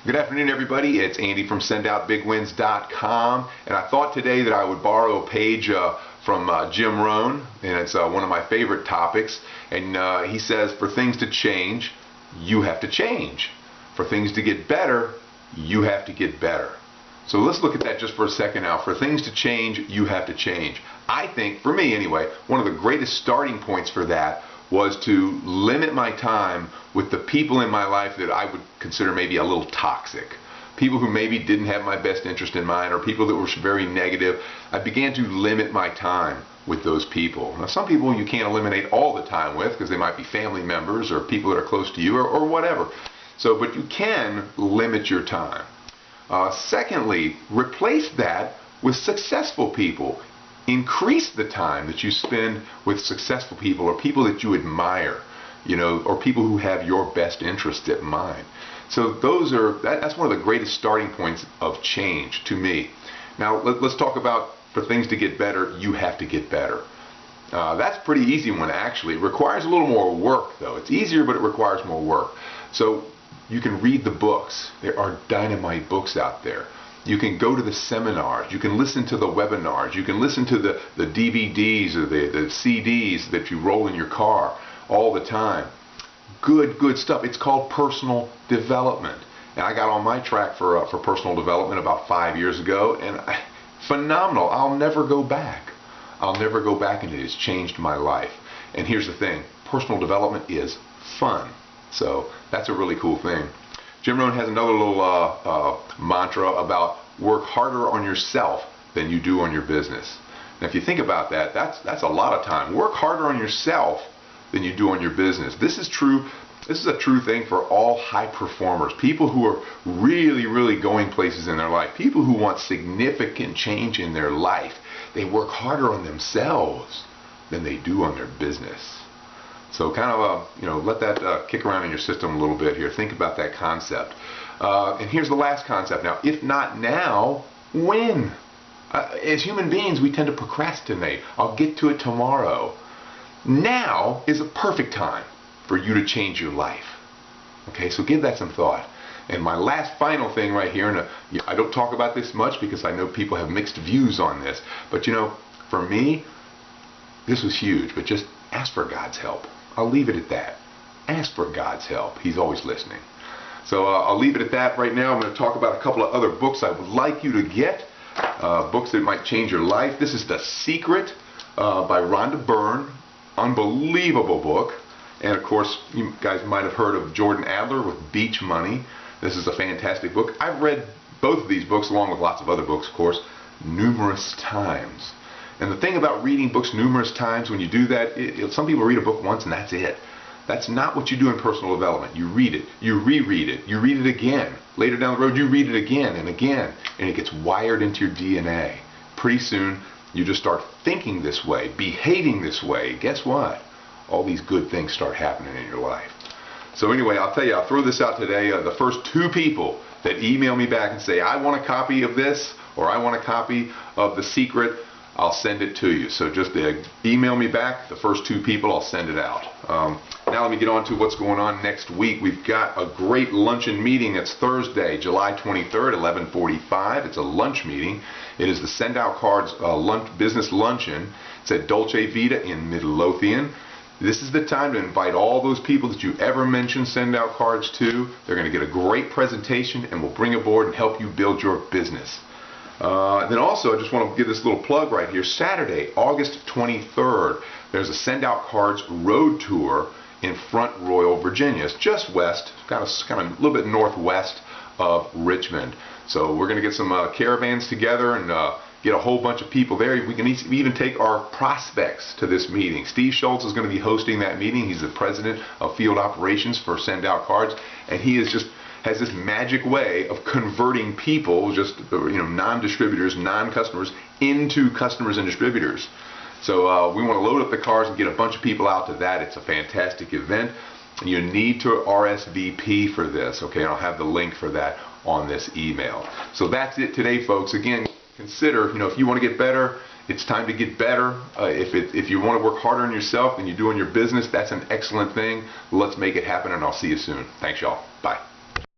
Good afternoon, everybody. It's Andy from SendOutBigWins.com, and I thought today that I would borrow a page from Jim Rohn, and it's one of my favorite topics. And he says, for things to change, you have to change. For things to get better, you have to get better. So let's look at that just for a second now. For things to change, you have to change. I think, for me anyway, one of the greatest starting points for that was to limit my time with the people in my life that I would consider maybe a little toxic. People who maybe didn't have my best interest in mind, or people that were very negative. I began to limit my time with those people. Now, some people you can't eliminate all the time with because they might be family members or people that are close to you or whatever. But you can limit your time. Secondly, replace that with successful people. Increase the time that you spend with successful people or people that you admire, or people who have your best interests at mind. So that's one of the greatest starting points of change to me. Now let's talk about, for things to get better, you have to get better. That's a pretty easy one, actually. It requires a little more work, though. It's easier, but it requires more work. So you can read the books. There are dynamite books out there. You can go to the seminars, you can listen to the webinars, you can listen to the DVDs or the CDs that you roll in your car all the time. Good stuff. It's called personal development. And I got on my track for personal development about 5 years ago, and phenomenal. I'll never go back. I'll never go back, and it has changed my life. And here's the thing, personal development is fun. So that's a really cool thing. Jim Rohn has another little mantra about work harder on yourself than you do on your business. Now, if you think about that, that's a lot of time. Work harder on yourself than you do on your business. This is true. This is a true thing for all high performers, people who are really going places in their life, people who want significant change in their life. They work harder on themselves than they do on their business. So kind of, let that kick around in your system a little bit here. Think about that concept. And here's the last concept now. If not now, when? As human beings, we tend to procrastinate. I'll get to it tomorrow. Now is a perfect time for you to change your life. Okay, so give that some thought. And my last final thing right here, and I don't talk about this much because I know people have mixed views on this, but for me, this was huge, but just ask for God's help. I'll leave it at that. Ask for God's help. He's always listening. So I'll leave it at that right now. I'm going to talk about a couple of other books I would like you to get. Books that might change your life. This is The Secret by Rhonda Byrne. Unbelievable book. And of course, you guys might have heard of Jordan Adler with Beach Money. This is a fantastic book. I've read both of these books, along with lots of other books, of course, numerous times. And the thing about reading books numerous times, when you do that, some people read a book once and that's it. That's not what you do in personal development. You read it, you reread it, you read it again. Later down the road, you read it again, and it gets wired into your DNA. Pretty soon, you just start thinking this way, behaving this way. Guess what? All these good things start happening in your life. So anyway, I'll tell you, I'll throw this out today. The first 2 people that email me back and say, I want a copy of this, or I want a copy of The Secret, I'll send it to you. So just email me back. The first 2 people, I'll send it out. Now let me get on to what's going on next week. We've got a great luncheon meeting. It's Thursday, July 23rd, 11:45. It's a lunch meeting. It is the Send Out Cards business luncheon. It's at Dolce Vita in Midlothian. This is the time to invite all those people that you ever mentioned Send Out Cards to. They're going to get a great presentation, and we'll bring aboard and help you build your business. Then also, I just want to give this little plug right here. Saturday, August 23rd, there's a Send Out Cards road tour in Front Royal, Virginia. It's just west, kind of a little bit northwest of Richmond. So we're going to get some caravans together and get a whole bunch of people there. We can even take our prospects to this meeting. Steve Schultz is going to be hosting that meeting. He's the president of field operations for Send Out Cards, and he has this magic way of converting people, just non-distributors, non-customers, into customers and distributors. So we want to load up the cars and get a bunch of people out to that. It's a fantastic event. You need to RSVP for this, okay? And I'll have the link for that on this email. So that's it today, folks. Again, consider, if you want to get better, it's time to get better. If you want to work harder on yourself than you do on your business, that's an excellent thing. Let's make it happen, and I'll see you soon. Thanks, y'all.